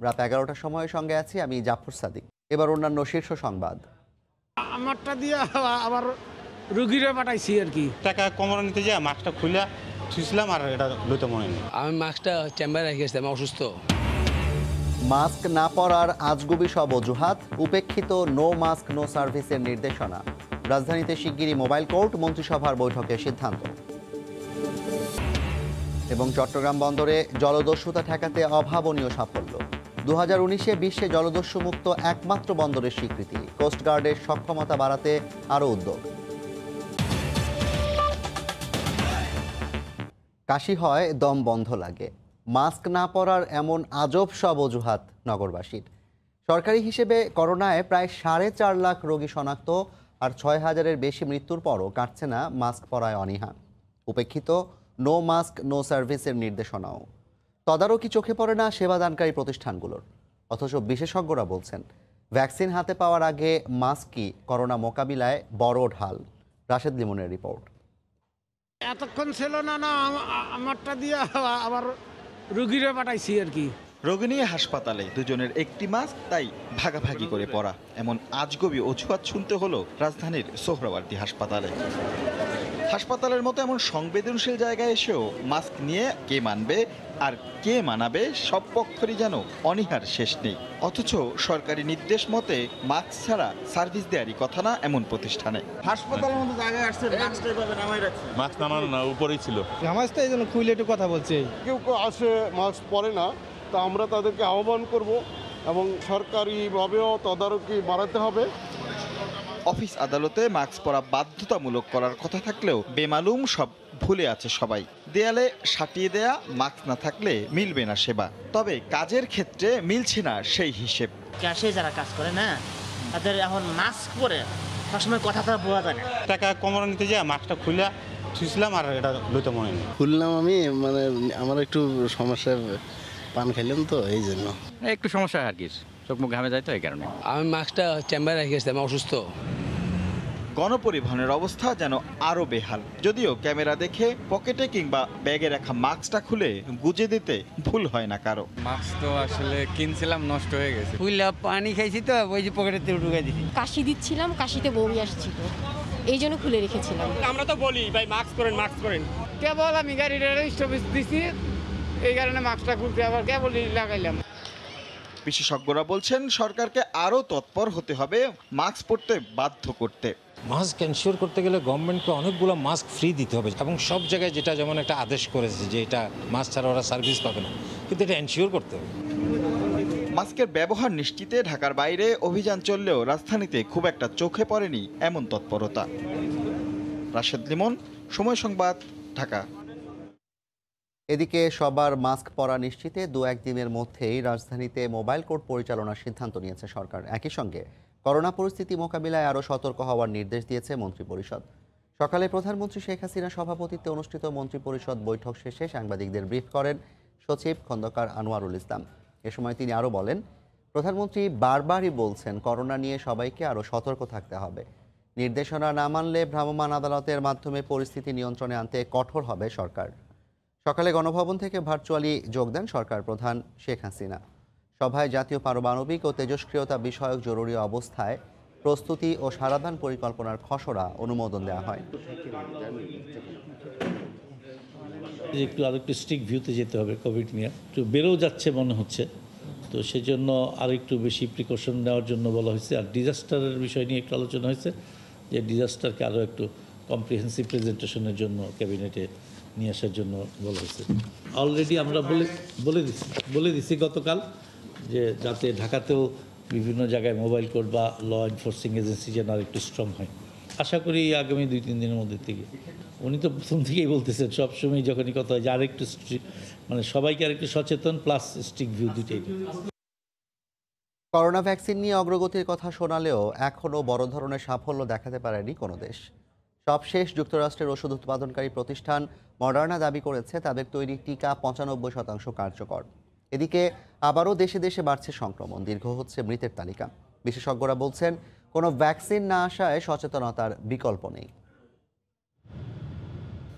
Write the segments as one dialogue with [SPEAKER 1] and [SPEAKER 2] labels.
[SPEAKER 1] রাত 11টার সময় সঙ্গে আছি আমি জাফর সাদিক। এবার অন্যান্য শীর্ষ সংবাদ।
[SPEAKER 2] আমারটা দিয়ে আবার রুগীরা পাঠাইছি আর কি।
[SPEAKER 3] টাকা কমানো নিতে যায় মাস্কটা খুলে ছুঁছিলাম আর এটা লইতে মনে নেই।
[SPEAKER 4] আমি মাস্কটা চেম্বারে রেখে গেছি, আমি অসুস্থ।
[SPEAKER 1] মাস্ক না পরার আজগুবি সব অজুহাত, উপেক্ষিত নো মাস্ক নো সার্ভিসের নির্দেশনা। রাজধানীতে শিগগিরই মোবাইল কোর্ট, মন্ত্রিসভার বৈঠকে সিদ্ধান্ত। এবং চট্টগ্রাম বন্দরে জলদস্যুতা ঠেকাতে অভাবনীয় সাফল্য। 2019-এ বিশ্বে জলদস্যু মুক্ত একমাত্র বন্দরের স্বীকৃতি। কোস্টগার্ডের সক্ষমতা বাড়াতে আরও উদ্যোগ। কাশি হয়, দম বন্ধ লাগে, মাস্ক না পরার এমন আজব সব অজুহাত নগরবাসীর। সরকারি হিসেবে করোনায় প্রায় 4.5 লাখ রোগী শনাক্ত আর 6,000-এর বেশি মৃত্যুর পরও কাটছে না মাস্ক পরায় অনীহা। উপেক্ষিত নো মাস্ক নো সার্ভিসের নির্দেশনাও। তদারকি চোখে পড়ে না সেবাদানকারী প্রতিষ্ঠানগুলোর। অথচ বিশেষজ্ঞরা বলছেন ভ্যাকসিন হাতে পাওয়ার আগে মাস্কই করোনা মোকাবিলায় বড় ঢাল। রাশেদ লিমনের রিপোর্ট।
[SPEAKER 2] এতক্ষণ ছিল না আমারটা দিয়ে আবার রুগীরা পাঠাইছি আর কি।
[SPEAKER 5] রোগী নিয়ে হাসপাতালে দুজনের একটি মাস্ক, তাই ভাগাভাগি করে পড়া, এমন আজগবি অজুহাত শুনতে হলো রাজধানীর সোহরাওয়ার্দী হাসপাতালে। হাসপাতালের মতো এমন সংবেদনশীল জায়গায় এসেও মাস্ক নিয়ে কে মানবে আর কে মানাবে, সব পক্ষেরই যেন অনীহার শেষ নেই। অথচ সরকারি নির্দেশ মতে মাস্ক ছাড়া সার্ভিস দেওয়ারই কথা না এমন প্রতিষ্ঠানে।
[SPEAKER 6] হাসপাতালের মতো জায়গায় আসছে, মাস্কটা এভাবে নামাই রাখছে।
[SPEAKER 3] মাস্ক নামানো না, উপরেই ছিল।
[SPEAKER 7] নামাজটা এই জন্য খুলে একটু কথা বলছে।
[SPEAKER 8] কেউ কেউ আসে মাস্ক পরে না, তা আমরা তাদেরকে আহ্বান করব এবং সরকারিভাবেও তদারকি বাড়াতে হবে।
[SPEAKER 5] অফিস আদালতে মাস্ক পরা বাধ্যতামূলক করার কথা থাকলেও বেমালুম সব ভুলে আছে সবাই। দেয়ালে সাটিয়ে দেয়া মাস্ক না থাকলে মিলবে না সেবা, তবে কাজের ক্ষেত্রে মিলছে না সেই হিসেব।
[SPEAKER 9] ক্যাশে যারা কাজ করে না, তাদের এখন মাস্ক পরে সবসময় কথাটা বোঝা যায় না।
[SPEAKER 3] টাকা কমানো নিতে যায় মাস্কটা খুলে ছুঁছিলাম আর এটা লইতে মনে নেই।
[SPEAKER 7] খুললাম আমি, মানে আমার একটু সমস্যা, পান খাইলাম তো এই জন্য
[SPEAKER 10] একটু সমস্যা আর কি, চোখ মুখ ঘামে যায় তো এই কারণে।
[SPEAKER 4] আমি মাস্কটা চেম্বারে রেখে গেছি, আমি অসুস্থ।
[SPEAKER 5] গণপরিবহনের অবস্থা যেন আরো বেহাল। যদিও ক্যামেরা দেখে পকেটে কিংবা ব্যাগে রাখা মাস্কটা খুলে গুজে দিতে ভুল হয় না কারো।
[SPEAKER 10] মাস্ক তো আসলে কিনছিলাম, নষ্ট হয়ে গেছে।
[SPEAKER 4] খুললা পানি খাইছি তো ওই যে পকেটে তেল ঢুকাই দিছি।
[SPEAKER 11] কাশি দিচ্ছিলাম, কাশিতে বমি আসছিল, এই জন্য খুলে রেখেছিলাম।
[SPEAKER 2] আমরা তো বলি ভাই মাস্ক পরেন, মাস্ক পরেন। কেবল আমি গাড়িটা স্টপেজ দিছি, এই কারণে মাস্কটা খুলতে আবার কেবল লাগাইলাম।
[SPEAKER 5] বিশেষজ্ঞরা বলছেন সরকারকে আরো তৎপর হতে হবে মাস্ক পরতে বাধ্য করতে।
[SPEAKER 12] মাস্ক এনশিওর করতে গেলে গভর্নমেন্টকে অনেকগুলো মাস্ক ফ্রি দিতে হবে এবং সব জায়গায় যেটা যেমন একটা আদেশ করেছে যে এটা মাস্ক ছাড়া ওরা সার্ভিস পাবে না, কিন্তু এটা এনশিওর করতে হবে।
[SPEAKER 5] মাস্কের ব্যবহার নিশ্চিতে ঢাকার বাইরে অভিযান চললেও রাজধানীতে খুব একটা চোখে পড়েনি এমন তৎপরতা। রাশেদ লিমন, সময় সংবাদ, ঢাকা।
[SPEAKER 1] এদিকে সবার মাস্ক পরা নিশ্চিতে 2-1 দিনের মধ্যেই রাজধানীতে মোবাইল কোর্ট পরিচালনার সিদ্ধান্ত নিয়েছে সরকার। একই সঙ্গে করোনা পরিস্থিতি মোকাবিলায় আরও সতর্ক হওয়ার নির্দেশ দিয়েছে মন্ত্রিপরিষদ। সকালে প্রধানমন্ত্রী শেখ হাসিনার সভাপতিত্বে অনুষ্ঠিত মন্ত্রিপরিষদ বৈঠক শেষে সাংবাদিকদের ব্রিফ করেন সচিব খন্দকার আনোয়ারুল ইসলাম। এ সময় তিনি আরও বলেন, প্রধানমন্ত্রী বারবারই বলছেন করোনা নিয়ে সবাইকে আরও সতর্ক থাকতে হবে। নির্দেশনা না মানলে ভ্রাম্যমাণ আদালতের মাধ্যমে পরিস্থিতি নিয়ন্ত্রণে আনতে কঠোর হবে সরকার। সকালে গণভবন থেকে ভার্চুয়ালি যোগ দেন সরকার প্রধান শেখ হাসিনা। সভায় জাতীয় পারমাণবিক ও তেজস্ক্রিয়তা বিষয়ক জরুরি অবস্থায় প্রস্তুতি ও সারাদান পরিকল্পনার খসড়া অনুমোদন দেওয়া হয়।
[SPEAKER 13] একটু আরেকটু স্ট্রিক্ট ভিউতে যেতে হবে, কোভিড নিয়ে একটু বেড়েও যাচ্ছে মনে হচ্ছে, তো সেজন্য আর একটু বেশি প্রিকশন নেওয়ার জন্য বলা হয়েছে। আর ডিজাস্টারের বিষয় নিয়ে একটু আলোচনা হয়েছে যে ডিজাস্টারকে আরও একটু কম্প্রিহেন্সিভ প্রেজেন্টেশনের জন্য ক্যাবিনেটে নিয়ে আসার জন্য বলা হয়েছে। অলরেডি আমরা বলে দিছি গতকাল যে যাতে ঢাকাতেও বিভিন্ন জায়গায় মোবাইল কোর্ট বা ল এনফোর্সিং এজেন্সি যেন আর একটু স্ট্রং হয়। আশা করি আগামী 2-3 দিনের মধ্যে থেকে। উনি তো প্রথম থেকেই বলতেছেন সবসময় যখনই কথা হয় যে আরেকটু মানে সবাইকে আরেকটু সচেতন প্লাস স্ট্রিক্ট ভিউ দুটোই।
[SPEAKER 1] করোনা ভ্যাকসিন নিয়ে অগ্রগতির কথা শোনালেও এখনও বড় ধরনের সাফল্য দেখাতে পারেনি কোনো দেশ। সবশেষ যুক্তরাষ্ট্রের ওষুধ উৎপাদনকারী প্রতিষ্ঠান মডার্না দাবি করেছে তাদের তৈরি টিকা 95% কার্যকর। এদিকে আবারও দেশে দেশে বাড়ছে সংক্রমণ, দীর্ঘ হচ্ছে মৃতের তালিকা। বিশেষজ্ঞরা বলছেন কোনো ভ্যাকসিন না আসায় সচেতনতার বিকল্প নেই।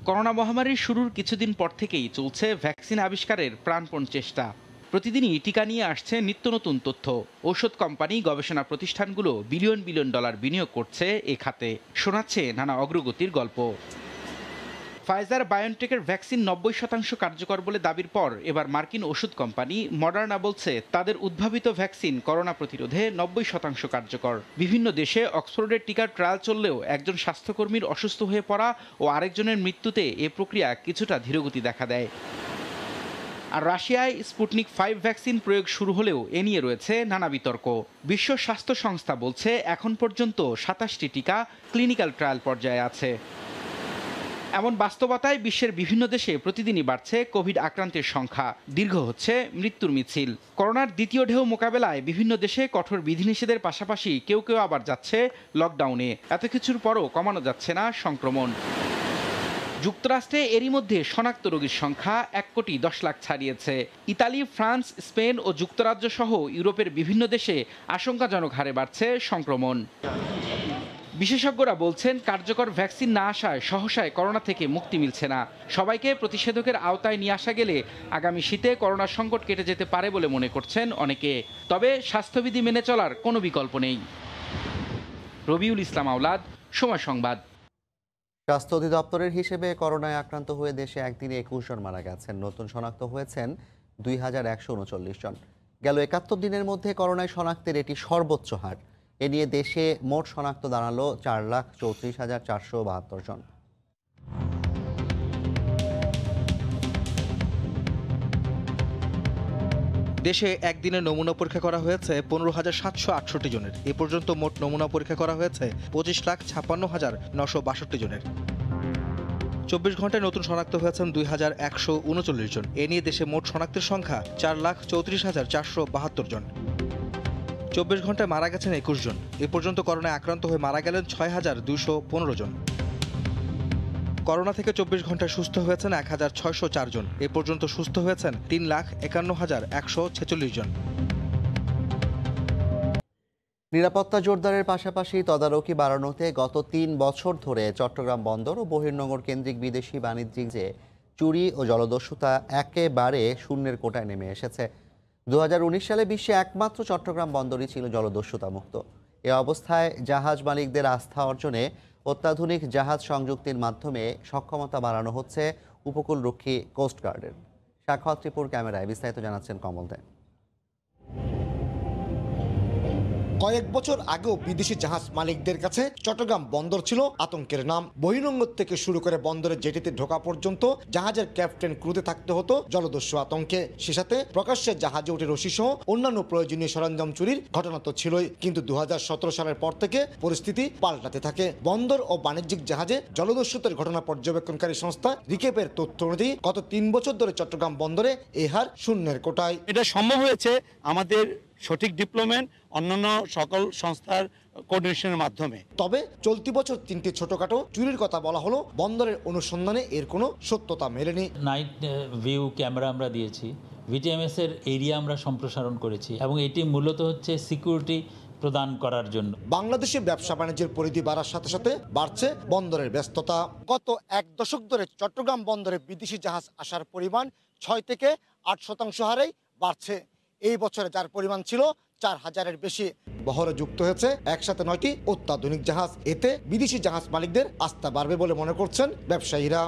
[SPEAKER 14] করোনা মহামারীর শুরুর কিছুদিন পর থেকেই চলছে ভ্যাকসিন আবিষ্কারের প্রাণপণ চেষ্টা। প্রতিদিনই টিকা নিয়ে আসছে নিত্য নতুন তথ্য। ঔষধ কোম্পানি, গবেষণা প্রতিষ্ঠানগুলো বিলিয়ন বিলিয়ন ডলার বিনিয়োগ করছে এ খাতে, শোনাচ্ছে নানা অগ্রগতির গল্প। ফাইজার বায়োনটেকের ভ্যাকসিন 90% কার্যকর বলে দাবির পর এবার মার্কিন ওষুধ কোম্পানি মডার্না বলছে তাদের উদ্ভাবিত ভ্যাকসিন করোনা প্রতিরোধে 90% কার্যকর। বিভিন্ন দেশে অক্সফোর্ডের টিকার ট্রায়াল চললেও একজন স্বাস্থ্যকর্মীর অসুস্থ হয়ে পড়া ও আরেকজনের মৃত্যুতে এ প্রক্রিয়া কিছুটা ধীরগতি দেখা দেয়। আর রাশিয়ায় স্পুটনিক 5 ভ্যাকসিন প্রয়োগ শুরু হলেও এ নিয়ে রয়েছে নানা বিতর্ক। বিশ্ব স্বাস্থ্য সংস্থা বলছে এখন পর্যন্ত 27টি টিকা ক্লিনিক্যাল ট্রায়াল পর্যায়ে আছে। এমন বাস্তবতায় বিশ্বের বিভিন্ন দেশে প্রতিদিনই বাড়ছে কোভিড আক্রান্তের সংখ্যা, দীর্ঘ হচ্ছে মৃত্যুর মিছিল। করোনার দ্বিতীয় ঢেউ মোকাবেলায় বিভিন্ন দেশে কঠোর বিধিনিষেধের পাশাপাশি কেউ কেউ আবার যাচ্ছে লকডাউনে। এত কিছুর পরও কমানো যাচ্ছে না সংক্রমণ। যুক্তরাষ্ট্রে এরই মধ্যে শনাক্ত রোগীর সংখ্যা 1,10,00,000 ছাড়িয়েছে। ইতালি, ফ্রান্স, স্পেন ও যুক্তরাজ্য সহ ইউরোপের বিভিন্ন দেশে আশঙ্কাজনক হারে বাড়ছে সংক্রমণ। বিশেষজ্ঞরা বলছেন কার্যকর ভ্যাকসিন না আসায় সহসায় করোনা থেকে মুক্তি মিলছে না। সবাইকে প্রতিষেধকের আওতায় নিয়ে আসা গেলে আগামী শীতে করোনার সংকট কেটে যেতে পারে বলে মনে করছেন অনেকে। তবে স্বাস্থ্যবিধি মেনে চলার কোনো বিকল্প নেই। রবিউল ইসলাম আওলাদ, সময় সংবাদ।
[SPEAKER 1] স্বাস্থ্য অধিদপ্তরের হিসেবে করোনায় আক্রান্ত হয়ে দেশে একদিনে 21 জন মারা গেছেন। নতুন শনাক্ত হয়েছেন 2139 জন। গেল 71 দিনের মধ্যে করোনায় শনাক্তের এটি সর্বোচ্চ হার। এ নিয়ে দেশে মোট শনাক্ত দাঁড়ালো 4,34,472 জন।
[SPEAKER 5] দেশে একদিনে নমুনা পরীক্ষা করা হয়েছে 15,768 জনের। এ পর্যন্ত মোট নমুনা পরীক্ষা করা হয়েছে 25,56,962 জনের। 24 ঘন্টায় নতুন শনাক্ত হয়েছেন 2,139 জন। এ নিয়ে দেশে মোট শনাক্তের সংখ্যা 4,34,472 জন। 24 ঘন্টায় মারা গেছেন 21 জন। এ পর্যন্ত করোনায় আক্রান্ত হয়ে মারা গেলেন 6,215 জন। করোনা থেকে 24 ঘন্টায় সুস্থ হয়েছেন 1,604 জন। এ পর্যন্ত সুস্থ হয়েছেন 3,51,146 জন।
[SPEAKER 1] নিরাপত্তা জোরদারের পাশাপাশি তদারকি বাড়ানোতে গত 3 বছর ধরে চট্টগ্রাম বন্দর ও বহির্নগর কেন্দ্রিক বিদেশি বাণিজ্যিক যে চুরি ও জলদস্যুতা একেবারে শূন্যের কোটায় নেমে এসেছে। 2019 সালে বিশ্বে একমাত্র চট্টগ্রাম বন্দরই ছিল জলদস্যুতা মুক্ত। এ অবস্থায় জাহাজ মালিকদের আস্থা অর্জনে অত্যাধুনিক জাহাজ সংযুক্তির মাধ্যমে সক্ষমতা বাড়ানো হচ্ছে উপকূলরক্ষী কোস্টগার্ডের। সাক্ষাৎ ত্রিপুর ক্যামেরায় বিস্তারিত জানাচ্ছেন কমল দে।
[SPEAKER 15] কয়েক বছর আগেও বিদেশি জাহাজ মালিকদের কাছে চট্টগ্রাম বন্দর ছিল আতঙ্কের নাম। বহিরঙ্গর থেকে শুরু করে বন্দরের জেটিতে ঢোকা পর্যন্ত জাহাজের ক্যাপ্টেন ক্রুতে থাকতে হতো জলদস্যু আতঙ্কে। সে সাথে প্রকাশ্যে জাহাজে উঠে রশি সহ অন্যান্য প্রয়োজনীয় সরঞ্জাম চুরির ঘটনা তো ছিলই। কিন্তু 2017 সালের পর থেকে পরিস্থিতি পাল্টাতে থাকে। বন্দর ও বাণিজ্যিক জাহাজে জলদস্যুতার ঘটনা পর্যবেক্ষণকারী সংস্থা রিকেপের তথ্য অনুযায়ী গত 3 বছর ধরে চট্টগ্রাম বন্দরে এই হার শূন্যের কোটায়।
[SPEAKER 16] এটা সম্ভব হয়েছে আমাদের সঠিক ডিপ্লয়মেন্ট, অন্যান্য সকল সংস্থার কোঅর্ডিনেশনের মাধ্যমে।
[SPEAKER 15] তবে চলতি বছর 3টি ছোটখাটো চুরির কথা বলা হলো, বন্দরের অনুসন্ধানে এর কোনো সত্যতা মেলেনি।
[SPEAKER 17] নাইট ভিউ ক্যামেরা আমরা দিয়েছি, ভিটিএমএস এর এরিয়া আমরা সম্প্রসারণ করেছি এবং এটি মূলত হচ্ছে সিকিউরিটি প্রদান করার জন্য।
[SPEAKER 15] বাংলাদেশে ব্যবসা বাণিজ্যের পরিধি বাড়ার সাথে সাথে বাড়ছে বন্দরের ব্যস্ততা। গত 1 দশক ধরে চট্টগ্রাম বন্দরে বিদেশি জাহাজ আসার পরিমাণ 6 থেকে 8% হারেই বাড়ছে। এই বছরে যার পরিমাণ ছিল 4,000-এর বেশি। বহরে যুক্ত হয়েছে একসাথে 9টি অত্যাধুনিক জাহাজ। এতে বিদেশি জাহাজ মালিকদের আস্থা বাড়বে বলে মনে করছেন ব্যবসায়ীরা।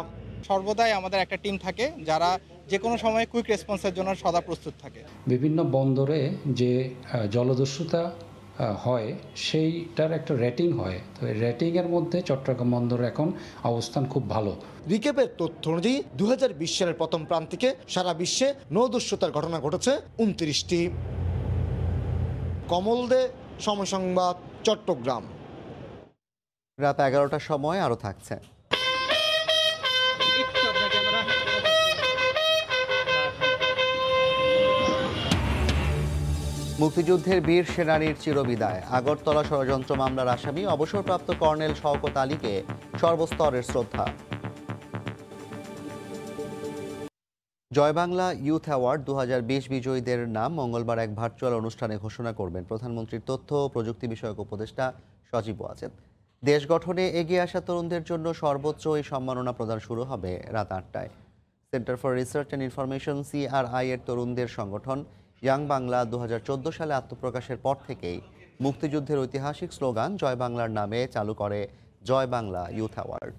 [SPEAKER 18] সর্বদাই আমাদের একটা টিম থাকে যারা যে কোনো সময় কুইক রেসপন্সের জন্য সদা প্রস্তুত থাকে।
[SPEAKER 19] বিভিন্ন বন্দরে যে জলদস্যুতা হয় সেইটার একটা রেটিং হয়, তো এই রেটিংয়ের মধ্যে চট্টগ্রাম বন্দর এখন অবস্থান খুব ভালো।
[SPEAKER 15] রিকেপের তথ্য অনুযায়ী 2020 সালের প্রথম প্রান্তিকে সারা বিশ্বে নৌদস্যুতার ঘটনা ঘটেছে 29টি। কমল দে, সময় সংবাদ, চট্টগ্রাম।
[SPEAKER 1] রাত 11টার সময় আরও থাকছে। মুক্তিযুদ্ধের বীর সেনানীর চিরবিদায়। আগরতলা ষড়যন্ত্র মামলার আসামি অবসরপ্রাপ্ত কর্নেল শওকত আলীকে সর্বস্তরের শ্রদ্ধা। জয় বাংলা ইউথ অ্যাওয়ার্ড 2020 বিজয়ীদের নাম মঙ্গলবার এক ভার্চুয়াল অনুষ্ঠানে ঘোষণা করবেন প্রধানমন্ত্রীর তথ্য ও প্রযুক্তি বিষয়ক উপদেষ্টা সজীব ওয়াজেদ। দেশ গঠনে এগিয়ে আসা তরুণদের জন্য সর্বোচ্চ এই সম্মাননা প্রদান শুরু হবে রাত 8টায়। Centre for research and information CRI এর তরুণদের সংগঠন ইয়াং বাংলা 2014 সালে আত্মপ্রকাশের পর থেকেই মুক্তিযুদ্ধের ঐতিহাসিক স্লোগান জয় বাংলার নামে চালু করে জয় বাংলা ইউথ অ্যাওয়ার্ড।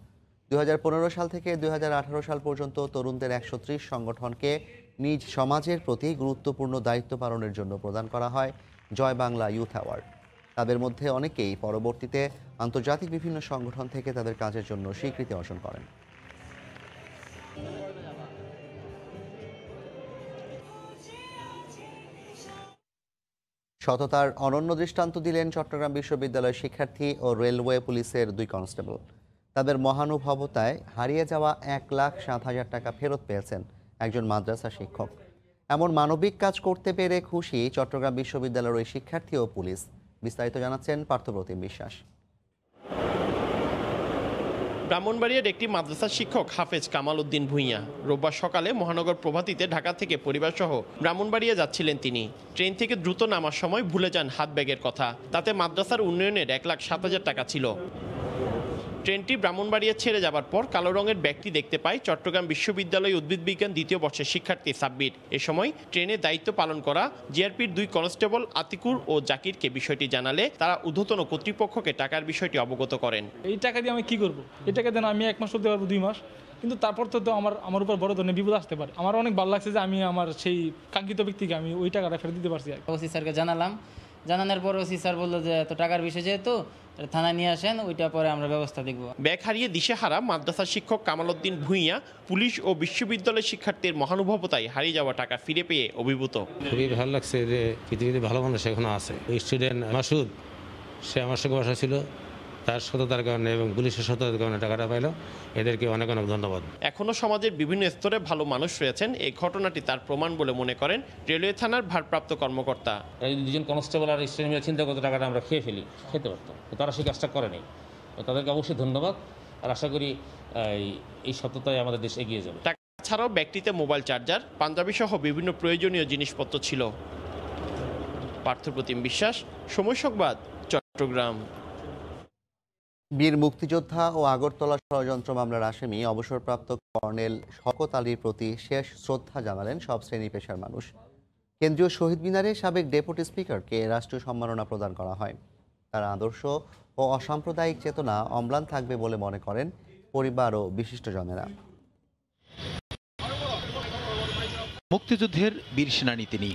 [SPEAKER 1] 2015 সাল থেকে 2018 সাল পর্যন্ত তরুণদের 130 সংগঠনকে নিজ সমাজের প্রতি গুরুত্বপূর্ণ দায়িত্ব পালনের জন্য প্রদান করা হয় জয় বাংলা ইউথ অ্যাওয়ার্ড। তাদের মধ্যে অনেকেই পরবর্তীতে আন্তর্জাতিক বিভিন্ন সংগঠন থেকে তাদের কাজের জন্য স্বীকৃতি অর্জন করেন। সততার অনন্য দৃষ্টান্ত দিলেন চট্টগ্রাম বিশ্ববিদ্যালয়ের শিক্ষার্থী ও রেলওয়ে পুলিশের 2 কনস্টেবল। তাদের মহানুভবতায় হারিয়ে যাওয়া 1,07,000 টাকা ফেরত পেয়েছেন একজন মাদ্রাসা শিক্ষক। এমন মানবিক কাজ করতে পেরে খুশি চট্টগ্রাম বিশ্ববিদ্যালয়ের ওই শিক্ষার্থী ও পুলিশ। বিস্তারিত জানাচ্ছেন পার্থপ্রতিম বিশ্বাস।
[SPEAKER 20] ব্রাহ্মণবাড়িয়ার একটি মাদ্রাসা শিক্ষক হাফেজ কামাল উদ্দিন ভূঁইয়া রোববার সকালে মহানগর প্রভাতীতে ঢাকা থেকে পরিবারসহ ব্রাহ্মণবাড়িয়া যাচ্ছিলেন তিনি। ট্রেন থেকে দ্রুত নামার সময় ভুলে যান হাত ব্যাগের কথা। তাতে মাদ্রাসার উন্নয়নের 1,07,000 টাকা ছিল। ট্রেনটি ব্রাহ্মণবাড়িয়া ছেড়ে যাবার পর কালো রঙের ব্যাগটি দেখতে পায় চট্টগ্রাম বিশ্ববিদ্যালয় উদ্ভিদ বিজ্ঞান 2য় বর্ষের শিক্ষার্থী সাব্বির। এ সময় ট্রেনে দায়িত্ব পালন করা জিআরপির 2 কনস্টেবল আতিকুর ও জাকিরকে বিষয়টি জানালে তারা ঊর্ধ্বতন কর্তৃপক্ষকে টাকার বিষয়টি অবগত করেন।
[SPEAKER 21] এই টাকা দিয়ে আমি কি করব? এই টাকা দিয়ে আমি 1 মাস চলতে পারবো, 2 মাস, কিন্তু তারপর তো আমার উপর বড় ধরনের বিপদ আসতে পারে। আমার অনেক ভালো লাগছে যে আমি আমার সেই কাঙ্ক্ষিত ব্যক্তিকে আমি ওই টাকাটা ফেরত দিতে পারছি।
[SPEAKER 22] ওসি স্যারকে জানালাম, জানানোর পর ওসি স্যার বললো যে এত টাকার বিষয় যেহেতু থানায় নিয়ে আসেন, ওইটা পরে আমরা ব্যবস্থা দেখব।
[SPEAKER 20] ব্যাগ হারিয়ে দিশেহারা মাদ্রাসা শিক্ষক কামাল উদ্দিন ভূঁইয়া পুলিশ ও বিশ্ববিদ্যালয় শিক্ষার্থীর মহানুভবতায় হারিয়ে যাওয়া টাকা ফিরে পেয়ে অভিভূত।
[SPEAKER 23] খুবই ভালো লাগছে যে পৃথিবীতে ভালো মানুষ এখনো আছে। স্টুডেন্ট মাসুদ, সে আমার সঙ্গে বাসা ছিল, তার সততার কারণে এবং পুলিশের সততার কারণে টাকাটা পাইল। এদেরকে অনেক অনেক ধন্যবাদ।
[SPEAKER 20] এখনও সমাজের বিভিন্ন স্তরে ভালো মানুষ রয়েছেন, এই ঘটনাটি তার প্রমাণ বলে মনে করেন রেলওয়ে থানার ভারপ্রাপ্ত কর্মকর্তা।
[SPEAKER 23] এই 2জন কনস্টেবল আর স্টুডেন্ট চিন্তা করতে টাকাটা আমরা খেতে পারতাম, তারা সেই কাজটা করেনি। তাদেরকে অবশ্যই ধন্যবাদ, আর আশা করি এই সততায় আমাদের দেশ এগিয়ে যাবে।
[SPEAKER 20] টাকা ছাড়াও ব্যাগটিতে মোবাইল চার্জার, পাঞ্জাবি সহ বিভিন্ন প্রয়োজনীয় জিনিসপত্র ছিল। পার্থপ্রতিম বিশ্বাস, সময় সংবাদ, চট্টগ্রাম।
[SPEAKER 1] বীর মুক্তিযোদ্ধা ও আগরতলা ষড়যন্ত্র মামলার আসামি অবসরপ্রাপ্ত কর্নেল শওকত আলীর প্রতি শেষ শ্রদ্ধা জানালেন সব শ্রেণী পেশার মানুষ। কেন্দ্রীয় শহীদ মিনারে সাবেক ডেপুটি স্পিকারকে রাষ্ট্রীয় সম্মাননা প্রদান করা হয়। তার আদর্শ ও অসাম্প্রদায়িক চেতনা অম্লান থাকবে বলে মনে করেন পরিবার ও বিশিষ্টজনেরা।
[SPEAKER 5] মুক্তিযুদ্ধের বীর সেনানী তিনি।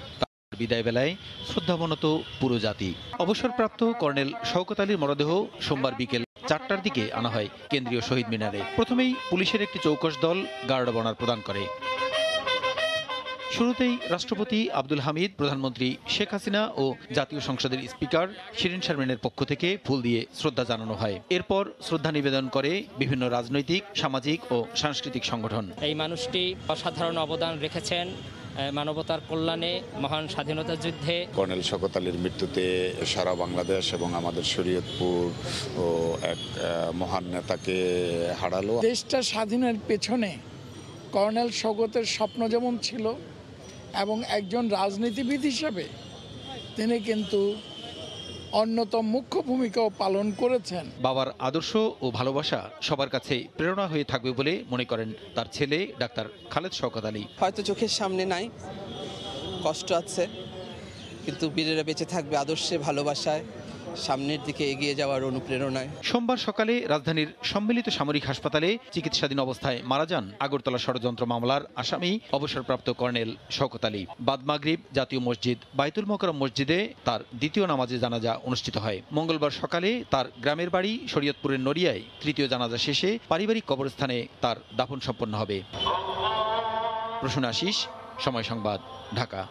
[SPEAKER 5] বিদায় বেলায় শ্রদ্ধাবনত পুরো জাতি। অবসরপ্রাপ্ত কর্নেল শওকত আলীর মরদেহ সোমবার বিকেল 4টার দিকে আনা হয় কেন্দ্রীয় শহীদ মিনারে। প্রথমেই পুলিশের একটি চৌকস দল গার্ড অব অনার প্রদান করে। শুরুতেই রাষ্ট্রপতি আব্দুল হামিদ, প্রধানমন্ত্রী শেখ হাসিনা ও জাতীয় সংসদের স্পিকার শিরিন শারমিনের পক্ষ থেকে ফুল দিয়ে শ্রদ্ধা জানানো হয়। এরপর শ্রদ্ধা নিবেদন করে বিভিন্ন রাজনৈতিক, সামাজিক ও সাংস্কৃতিক সংগঠন।
[SPEAKER 24] এই মানুষটি অসাধারণ অবদান রেখেছেন মানবতার কল্যাণে, মহান স্বাধীনতা যুদ্ধে।
[SPEAKER 25] কর্নেল শওকত আলীর মৃত্যুতে সারা বাংলাদেশ এবং আমাদের শরীয়তপুর ও এক মহান নেতাকে হারালো।
[SPEAKER 26] দেশটা স্বাধীনের পেছনে কর্নেল শওকতের স্বপ্ন যেমন ছিল এবং একজন রাজনীতিবিদ হিসাবে তিনি কিন্তু অন্যতম মুখ্য ভূমিকাও পালন করেছেন।
[SPEAKER 5] বাবার আদর্শ ও ভালোবাসা সবার কাছে প্রেরণা হয়ে থাকবে বলে মনে করেন তার ছেলে ডাক্তার খালেদ শওকত আলী।
[SPEAKER 27] হয়তো চোখের সামনে নাই, কষ্ট আছে, কিন্তু বীরেরা বেঁচে থাকবে আদর্শে, ভালোবাসায়, সামনের দিকে এগিয়ে যাওয়ার অনুপ্রেরণায়।
[SPEAKER 5] সোমবার সকালে রাজধানীর সম্মিলিত সামরিক হাসপাতালে চিকিৎসাধীন অবস্থায় মারা যান আগরতলা ষড়যন্ত্র মামলার আসামি অবসরপ্রাপ্ত কর্নেল শওকত আলী। বাদ মাগরিব জাতীয় মসজিদ বাইতুল মোকাররম মসজিদে তার দ্বিতীয় নামাজে জানাজা অনুষ্ঠিত হয়। মঙ্গলবার সকালে তার গ্রামের বাড়ি শরীয়তপুরের নড়িয়ায় তৃতীয় জানাজা শেষে পারিবারিক কবরস্থানে তার দাফন সম্পন্ন হবে। প্রসূন আশিস, সময় সংবাদ, ঢাকা।